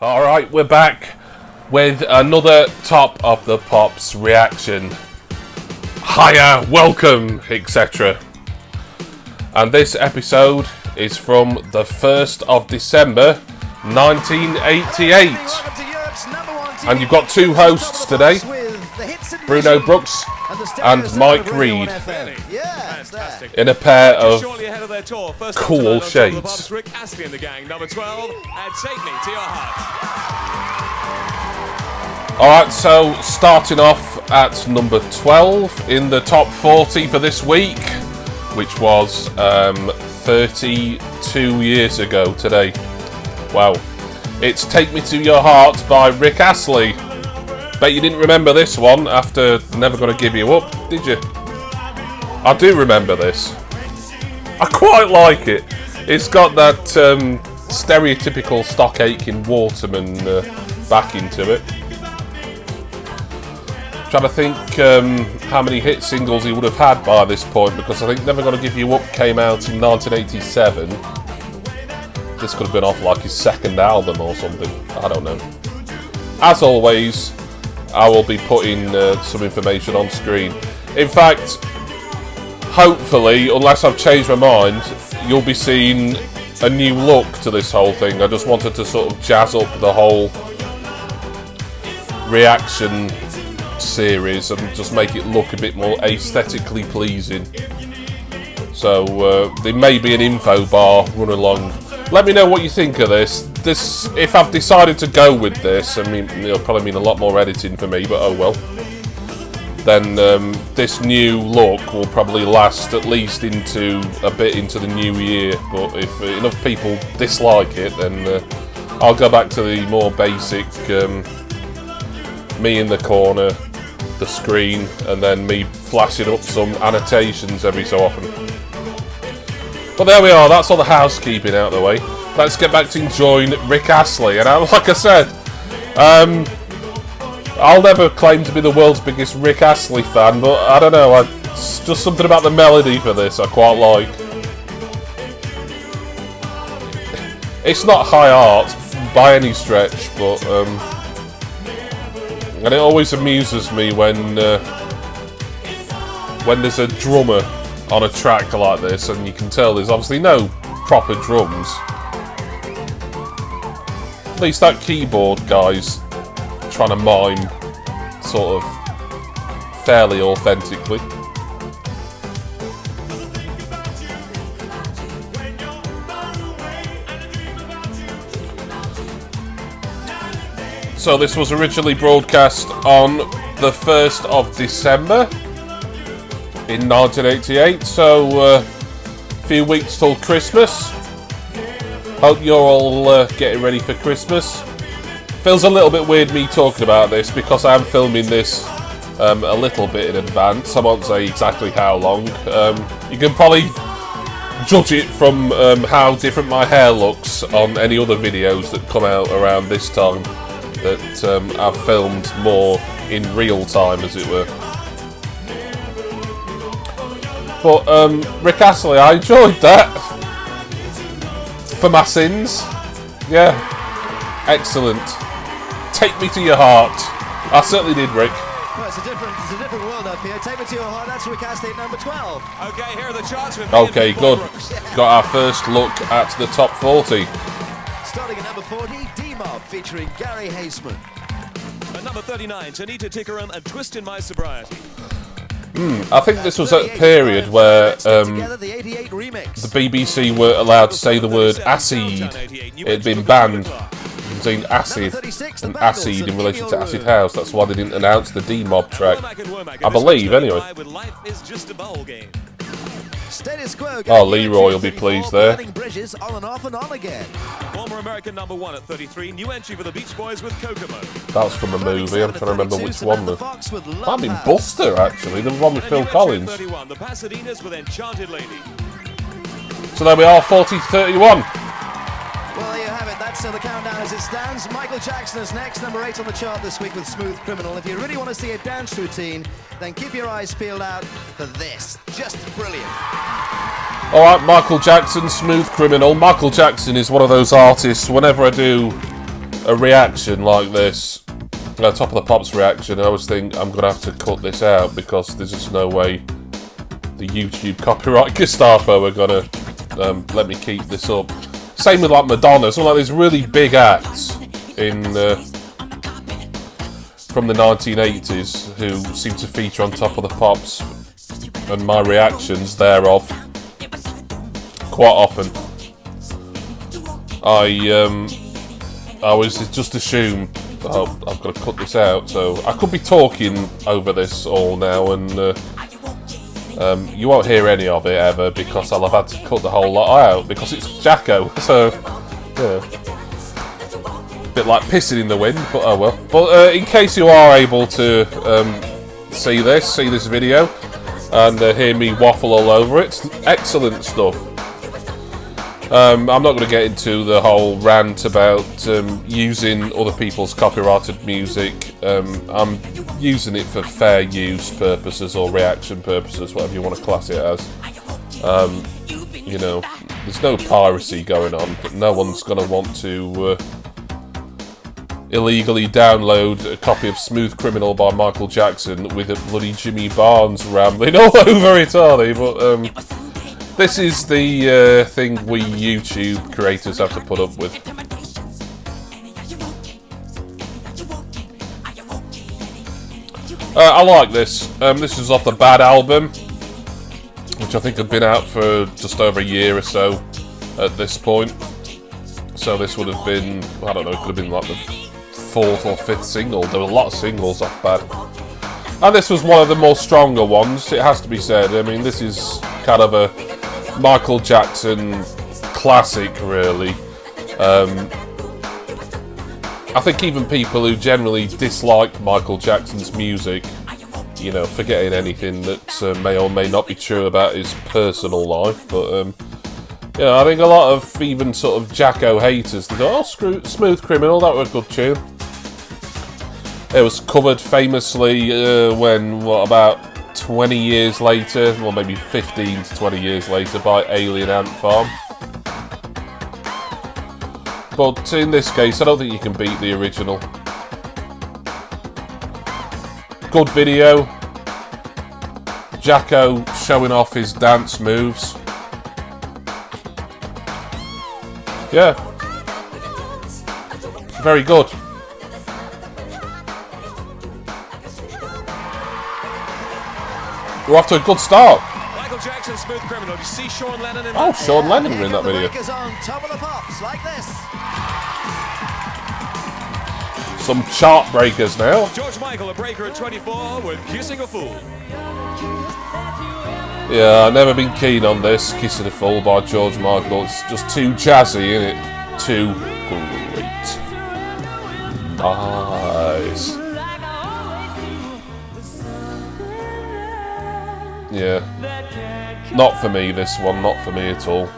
Alright, we're back with another Top of the Pops reaction. Hiya, welcome, etc. And this episode is from the 1st of December 1988. And you've got two hosts today, Bruno Brooks and Mike Reed, in a pair of cool shades. Astley and the gang, number 12, and take me to your heart. Alright, so starting off at number 12 in the top 40 for this week, which was 32 years ago today. Wow. It's Take Me to Your Heart by Rick Astley. Bet you didn't remember this one after Never Gonna Give You Up, did you? I do remember this. I quite like it. It's got that stereotypical Stock Aitken Waterman backing to it. Trying to think how many hit singles he would have had by this point, because I think Never Gonna Give You Up came out in 1987. This could have been off like his second album or something. I don't know. As always, I will be putting some information on screen. In fact, hopefully, unless I've changed my mind, you'll be seeing a new look to this whole thing. I just wanted to sort of jazz up the whole reaction series and just make it look a bit more aesthetically pleasing. So there may be an info bar run along. Let me know what you think of this. If I've decided to go with this, I mean, it'll probably mean a lot more editing for me, but oh well. Then this new look will probably last at least into a bit into the new year. But if enough people dislike it, then I'll go back to the more basic me in the corner, the screen, and then me flashing up some annotations every so often. But there we are, that's all the housekeeping out of the way. Let's get back to enjoying Rick Astley. And like I said, I'll never claim to be the world's biggest Rick Astley fan, but I don't know, it's just something about the melody for this I quite like. It's not high art by any stretch, but and it always amuses me when there's a drummer on a track like this, and you can tell there's obviously no proper drums. At least that keyboard guy's trying to mime sort of fairly authentically. So this was originally broadcast on the 1st of December in 1988, so a few weeks till Christmas. Hope you're all getting ready for Christmas. Feels a little bit weird me talking about this because I am filming this a little bit in advance. I won't say exactly how long. You can probably judge it from how different my hair looks on any other videos that come out around this time that I've filmed more in real time, as it were. But Rick Astley, I enjoyed that. For my sins. Yeah. Excellent. Take Me to Your Heart. I certainly did, Rick. Well, it's a different world up here. Take Me to Your Heart, that's Rick Astley at number 12. Okay, here are the charts with Okay, good. Got our first look at the top 40. Starting at number 40, D-Mob featuring Gary Haseman. At number 39, Tanita Tikaram and Twist in My Sobriety. I think this was at a period where the BBC were allowed to say the word acid. It had been banned. Saying acid and acid in relation to Acid House. That's why they didn't announce the D-Mob track. I believe, anyway. Oh, Leroy will be pleased there. Former American number 1 at 33, new entry for the Beach Boys with Kokomo. That's from a movie, I'm trying to remember which one. Might have been Buster, actually, the one with Phil Collins. 31, the Pasadenas with Enchanted Lady. So there we are, 40-31. Well, there you have it. That's the countdown as it stands. Michael Jackson is next, number 8 on the chart this week with Smooth Criminal. If you really want to see a dance routine, then keep your eyes peeled out for this. Just brilliant. Alright, Michael Jackson, Smooth Criminal. Michael Jackson is one of those artists, whenever I do a reaction like this, Top of the Pops reaction, I always think I'm going to have to cut this out because there's just no way the YouTube copyright Gestapo are going to let me keep this up. Same with like Madonna, some like these really big acts in from the 1980s who seem to feature on Top of the Pops and my reactions thereof quite often. I always just assume, oh, I've got to cut this out, so I could be talking over this all now, and you won't hear any of it ever because I'll have had to cut the whole lot out because it's Jacko. So yeah, a bit like pissing in the wind, but oh well. But in case you are able to see this video and hear me waffle all over it, it's excellent stuff. I'm not going to get into the whole rant about using other people's copyrighted music. I'm using it for fair use purposes or reaction purposes, whatever you want to class it as. You know, there's no piracy going on. No one's going to want to illegally download a copy of Smooth Criminal by Michael Jackson with a bloody Jimmy Barnes rambling all over it, are they? But this is the thing we YouTube creators have to put up with. I like this. This is off the Bad album, which I think had been out for just over a year or so at this point. So this would have been, I don't know, it could have been like the 4th or 5th single. There were a lot of singles off Bad. And this was one of the more stronger ones, it has to be said. I mean, this is kind of a Michael Jackson classic, really. I think even people who generally dislike Michael Jackson's music, you know, forgetting anything that may or may not be true about his personal life, but yeah, I think a lot of even sort of Jacko haters, they go, oh, Smooth Criminal, that was a good tune. It was covered famously when, what, about 20 years later, well maybe 15 to 20 years later, by Alien Ant Farm. But in this case, I don't think you can beat the original. Good video. Jacko showing off his dance moves. Yeah. Very good. We're off to a good start. Michael Jackson, Smooth Criminal. Did you see Sean Lennon in Oh, Sean Lennon were in that video. On Top of the Pops, like this. Some chart breakers now. George Michael, a breaker at 24 with Kissing a Fool. Yeah, I've never been keen on this. Kissing a Fool by George Michael. It's just too jazzy, isn't it? Too great. Nice. Yeah. Not for me, this one. Not for me at all.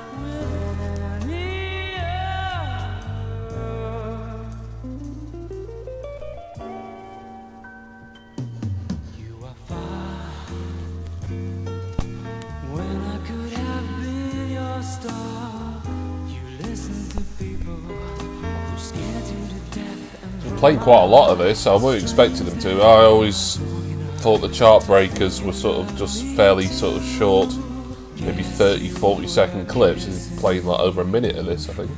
Playing quite a lot of this, I wasn't expecting them to. I always thought the chart breakers were sort of just fairly sort of short, maybe 30-40 second clips. He's playing like over a minute of this, I think.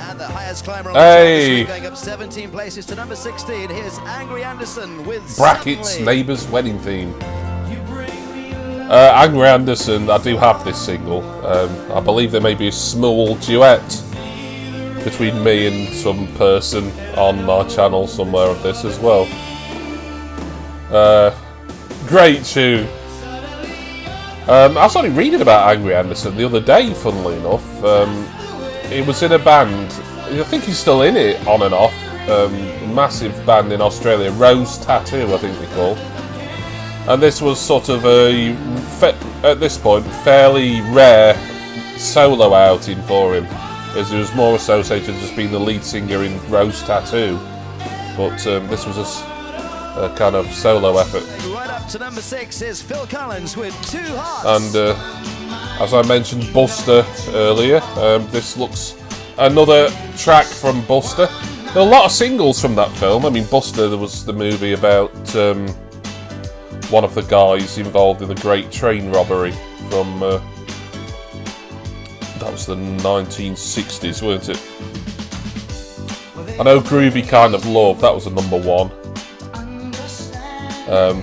And the highest climber on the chart this week, going up 17 places to number 16. Here's Angry Anderson with Brackets, Suddenly. Neighbours Wedding Theme. Angry Anderson, I do have this single. I believe there may be a small duet between me and some person on my channel somewhere of this as well. Great tune. I was only reading about Angry Anderson the other day, funnily enough. He was in a band, I think he's still in it on and off, massive band in Australia, Rose Tattoo I think they call. And this was sort of a, at this point, fairly rare solo outing for him, as he was more associated as being the lead singer in Rose Tattoo. But this was a kind of solo effort. Right up to number 6 is Phil Collins with Two Hearts. And as I mentioned Buster earlier, this looks another track from Buster. There are a lot of singles from that film. I mean, Buster, there was the movie about one of the guys involved in the Great Train Robbery from that was the 1960s, weren't it? I know Groovy Kind of Love, that was a #1.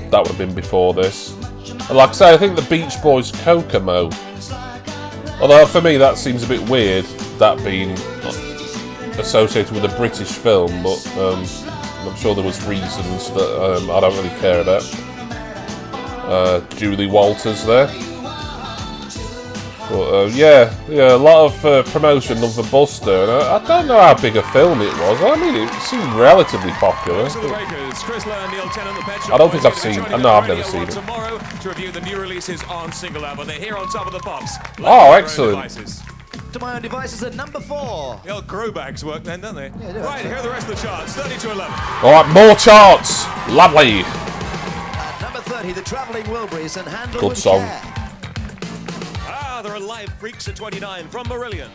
That would have been before this. And like I say, I think the Beach Boys' Kokomo, although for me that seems a bit weird, that being associated with a British film, but I'm sure there was reasons that I don't really care about. Julie Walters there. But yeah, a lot of promotion of the Buster, and I don't know how big a film it was. I mean, it seemed relatively popular. I don't think I've seen. No, I've never seen it. Tomorrow to review the new releases on single album. They're here on top of the pops. Oh, excellent. To My Own Devices at number 4. The old grow bags work then, don't they? Yeah, right, here are the rest of the charts. 30 to 11. All right, more charts. Lovely. At number 30, The Travelling Wilburys and Handle Good with song. Care. There are Live Freaks at 29 from Marillion.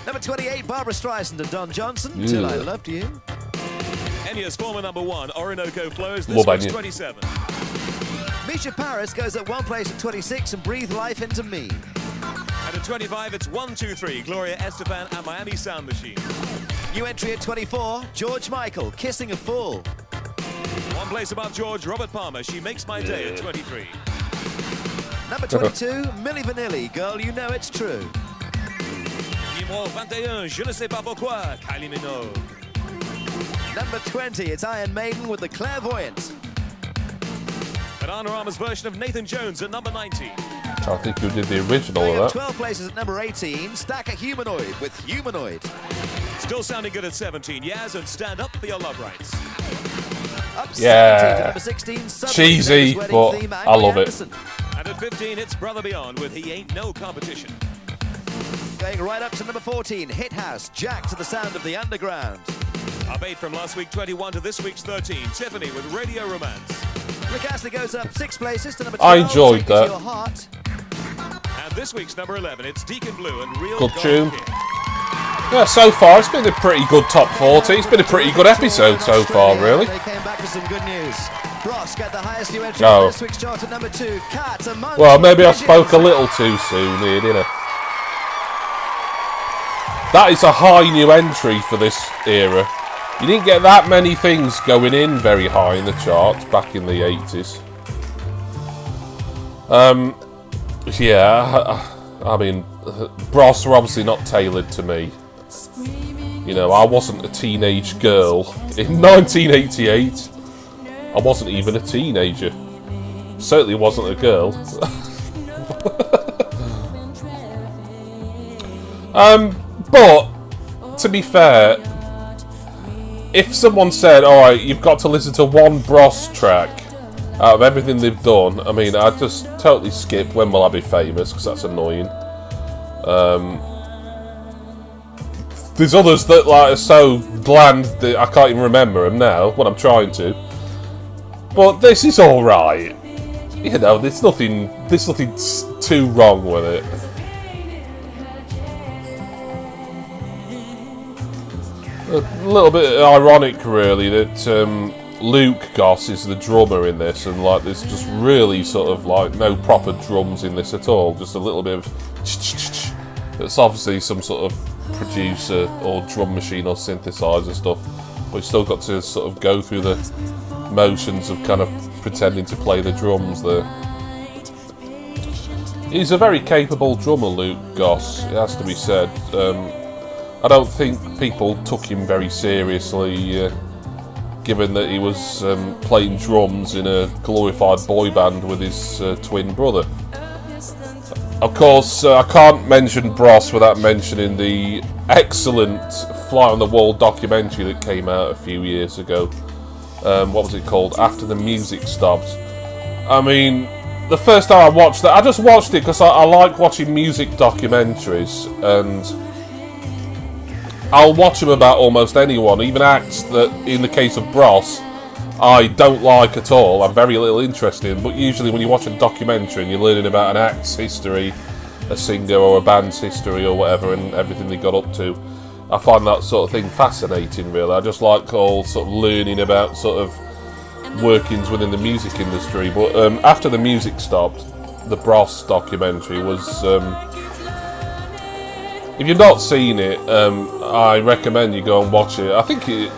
Number 28, Barbara Streisand and Don Johnson, Till I Loved You. Enya's former #1, Orinoco Flows, this Love one's Enya. 27. Misha Paris goes at one place at 26 and Breathe Life Into Me. And at 25, it's 1, 2, 3, Gloria Estefan and Miami Sound Machine. New entry at 24, George Michael, Kissing a Fool. One place above George, Robert Palmer, She Makes My Day at 23. Number 22, Milli Vanilli, Girl You Know It's True. Numéro 21, Je ne sais pas pourquoi, Kylie Minogue. Number 20, it's Iron Maiden with The Clairvoyant. Banana Rama's version of Nathan Jones at number 19. I think you did the original Going of up that. 12 places at number 18, Stacker Humanoid with Humanoid. Still sounding good at 17, Yaz and Stand Up for Your Love Rights. Up 17 to Yeah. number 16, Subway, Cheesy, Wedding but Theme, I Angry love it. Anderson. And at 15, it's Brother Beyond with He Ain't No Competition. Going right up to number 14, Hit House, Jack to the Sound of the Underground. Up 8 from last week 21 to this week's 13, Tiffany with Radio Romance. Rick Astley goes up 6 places to number 12, I enjoyed Take Me to that. Your Heart. And this week's number 11, it's Deacon Blue and Real Good Gold tune. King. Yeah, so far it's been a pretty good top 40. It's been a pretty good episode so far, really. They came back with some good news. Bros get the highest new entry Oh. on this week's chart at number 2. Cat Among Well, maybe I Visions. spoke a little too soon here, didn't I? That is a high new entry for this era. You didn't get that many things going in very high in the charts back in the 80s. Yeah, I mean, Bros were obviously not tailored to me. You know, I wasn't a teenage girl in 1988. I wasn't even a teenager. Certainly wasn't a girl. But to be fair, if someone said, "Alright, you've got to listen to one Bros track out of everything they've done," I mean, I'd just totally skip When Will I Be Famous, because that's annoying. There's others that like are so bland that I can't even remember them now when I'm trying to. But this is all right. You know, there's nothing too wrong with it. A little bit ironic, really, that Luke Goss is the drummer in this, and like there's just really sort of like no proper drums in this at all. Just a little bit of. It's obviously some sort of producer or drum machine or synthesizer stuff, but you've still got to sort of go through the motions of kind of pretending to play the drums there. He's a very capable drummer, Luke Goss, it has to be said. I don't think people took him very seriously, given that he was playing drums in a glorified boy band with his twin brother. Of course, I can't mention Bros without mentioning the excellent Fly on the Wall documentary that came out a few years ago. What was it called? After the Music Stopped. I mean, the first time I watched that, I just watched it because I like watching music documentaries, and I'll watch them about almost anyone, even acts that, in the case of Bros, I don't like at all. I'm very little interested in, but usually when you watch a documentary and you're learning about an act's history, a singer or a band's history or whatever and everything they got up to. I find that sort of thing fascinating, really. I just like all sort of learning about sort of workings within the music industry. But after the music stopped, the Bros documentary was... if you've not seen it, I recommend you go and watch it. I think I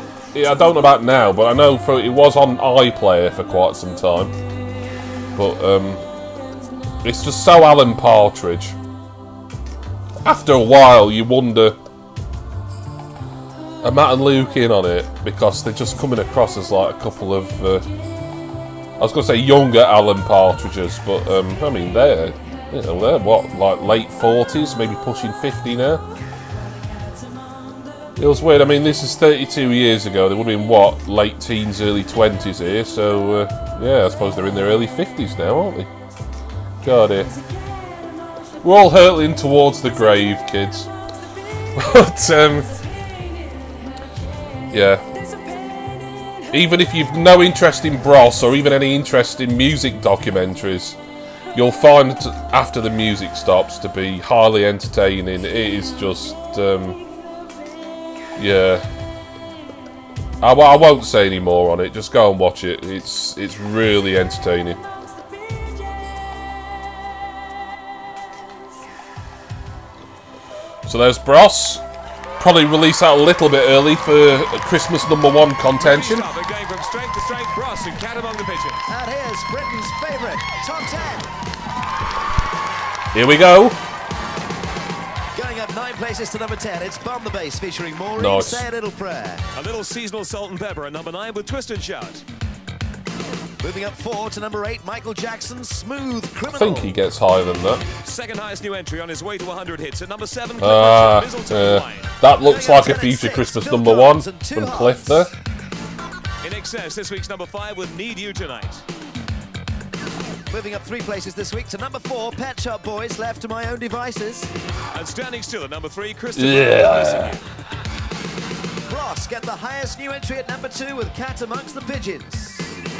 don't know about now, but I know it was on iPlayer for quite some time. But it's just so Alan Partridge. After a while, you wonder, are Matt and Luke in on it? Because they're just coming across as like a couple of, I was going to say younger Alan Partridges, but I mean they're what, like late 40s, maybe pushing 50 now. It was weird. I mean, this is 32 years ago. They would have been what, late teens, early 20s here. So yeah, I suppose they're in their early 50s now, aren't they? God, we're all hurtling towards the grave, kids. But yeah. Even if you've no interest in Bros or even any interest in music documentaries, you'll find after the music stops to be highly entertaining. It is just, yeah. I won't say any more on it. Just go and watch it. It's really entertaining. So there's Bros. Probably release that a little bit early for Christmas #1 contention. They're going from strength to strength. Bros and Cat Among the Pigeons. And here's Britain's favourite top 10. Here we go. Going up 9 places to number 10, it's Bomb the Bass featuring Maureen, Nice. Say a Little Prayer. A little seasonal salt and pepper at number 9 with Twist and Shout. Moving up 4 to number 8, Michael Jackson's Smooth I Criminal. think he gets higher than that. Second highest new entry on his way to 100 hits at number 7. That looks like a future Christmas #1 from Cliff there. In excess, this week's number 5 with Need You Tonight. Moving up 3 places this week to number 4, Pet Shop Boys, Left to My Own Devices. And standing still at number 3, Christopher. Yeah. Bros get the highest new entry at number 2 with Cat Amongst the Pigeons.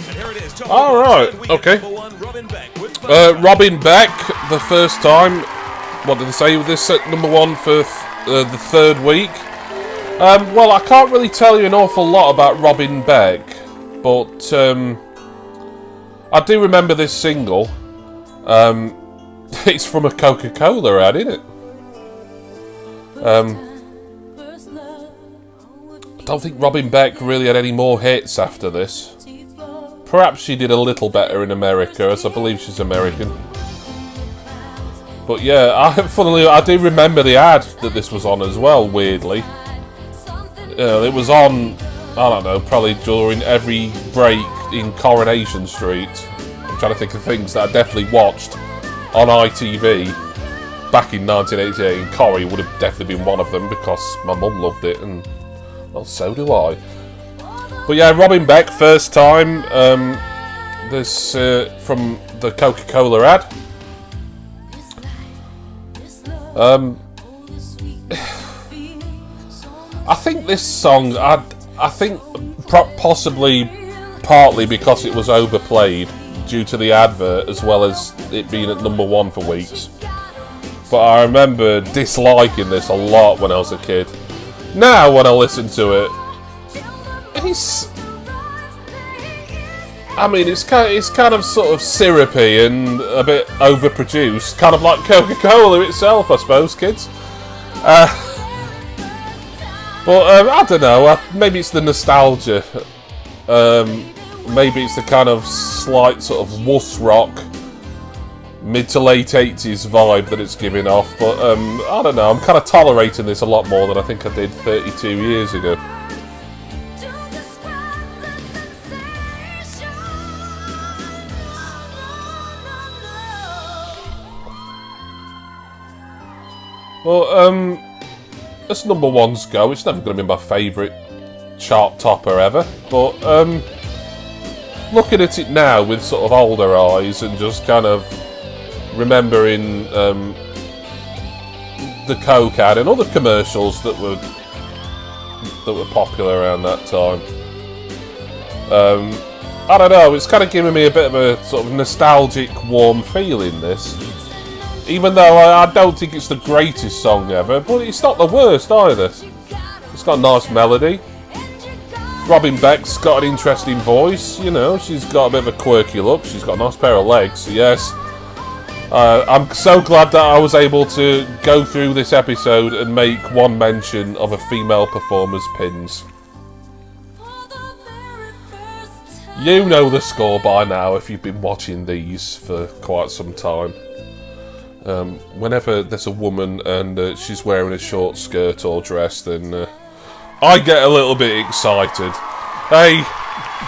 And here it is. Top All right, okay. Number 1, Robin Beck. With Robin Beck, the first time. What did they say with this at #1 for the third week? Well, I can't really tell you an awful lot about Robin Beck, but I do remember this single. It's from a Coca-Cola ad, isn't it? I don't think Robin Beck really had any more hits after this. Perhaps she did a little better in America, as I believe she's American. But yeah, funnily, I do remember the ad that this was on as well, weirdly. It was on, I don't know, probably during every break in Coronation Street. I'm trying to think of things that I definitely watched on ITV back in 1988, and Corrie would have definitely been one of them because my mum loved it, and well, so do I. But yeah, Robin Beck, first time. This from the Coca-Cola ad. I think this song, I think possibly partly because it was overplayed due to the advert as well as it being at #1 for weeks. But I remember disliking this a lot when I was a kid. Now when I listen to it, it's kind of sort of syrupy and a bit overproduced, kind of like Coca-Cola itself, I suppose, kids. But I don't know. Maybe it's the nostalgia. Maybe it's the kind of slight sort of wuss rock, mid to late 80s vibe that it's giving off. But I don't know. I'm kind of tolerating this a lot more than I think I did 32 years ago. Well, as #1's go, it's never going to be my favourite chart topper ever, but looking at it now with sort of older eyes and just kind of remembering the Coke ad and other commercials that were popular around that time, I don't know, it's kind of giving me a bit of a sort of nostalgic, warm feeling, this. Even though I don't think it's the greatest song ever, but it's not the worst either. It's got a nice melody. Robin Beck's got an interesting voice, you know, she's got a bit of a quirky look, she's got a nice pair of legs, so yes. I'm so glad that I was able to go through this episode and make one mention of a female performer's pins. You know the score by now if you've been watching these for quite some time. Whenever there's a woman and she's wearing a short skirt or dress, then I get a little bit excited. Hey,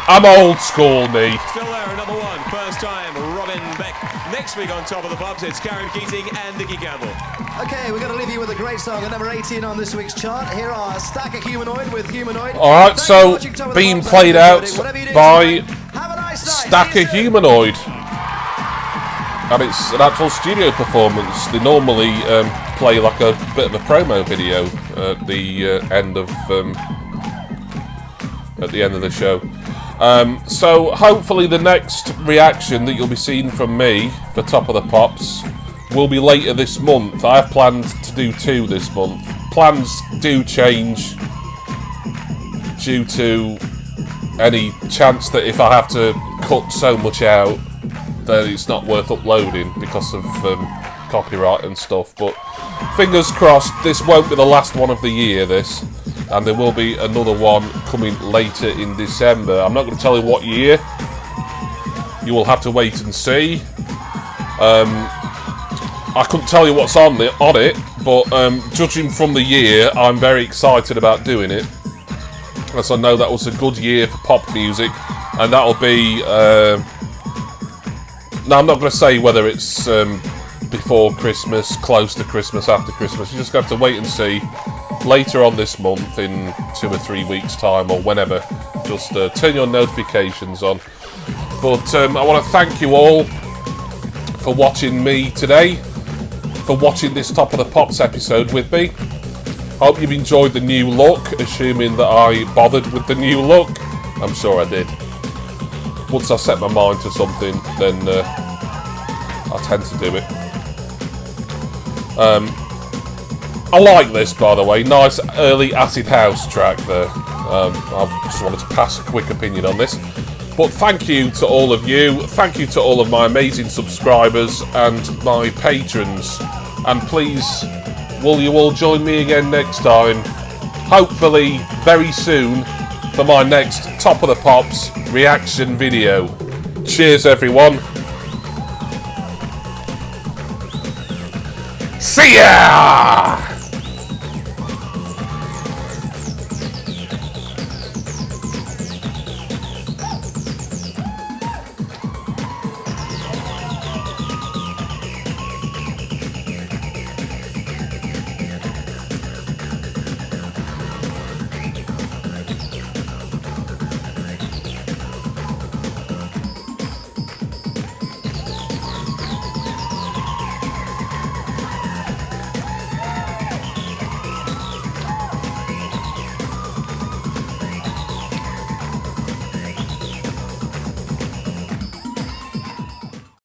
I'm old school, me. Still there at number 1, first time, Robin Beck. Next week on Top of the Pops, it's Karen Keating and Nicky Campbell. Okay, we're going to leave you with a great song at number 18 on this week's chart. Here are Stack of Humanoid with Humanoid. Alright, so being played out by Stack of Humanoid. And it's an actual studio performance. They normally play like a bit of a promo video at the end of the show. So hopefully the next reaction that you'll be seeing from me for Top of the Pops will be later this month. I have planned to do 2 this month. Plans do change due to any chance that if I have to cut so much out then it's not worth uploading because of copyright and stuff, but fingers crossed this won't be the last one of the year, this, and there will be another one coming later in December. I'm not going to tell you what year, you will have to wait and see. I couldn't tell you what's on it, but judging from the year, I'm very excited about doing it, as I know that was a good year for pop music, and that'll be now, I'm not going to say whether it's before Christmas, close to Christmas, after Christmas. You just have to wait and see later on this month, in 2 or 3 weeks' time, or whenever. Just turn your notifications on. But I want to thank you all for watching me today, for watching this Top of the Pops episode with me. Hope you've enjoyed the new look, assuming that I bothered with the new look. I'm sure I did. Once I set my mind to something, then I tend to do it. I like this, by the way. Nice early acid house track there. I just wanted to pass a quick opinion on this. But thank you to all of you. Thank you to all of my amazing subscribers and my patrons. And please, will you all join me again next time? Hopefully very soon, for my next Top of the Pops reaction video. Cheers, everyone. See ya!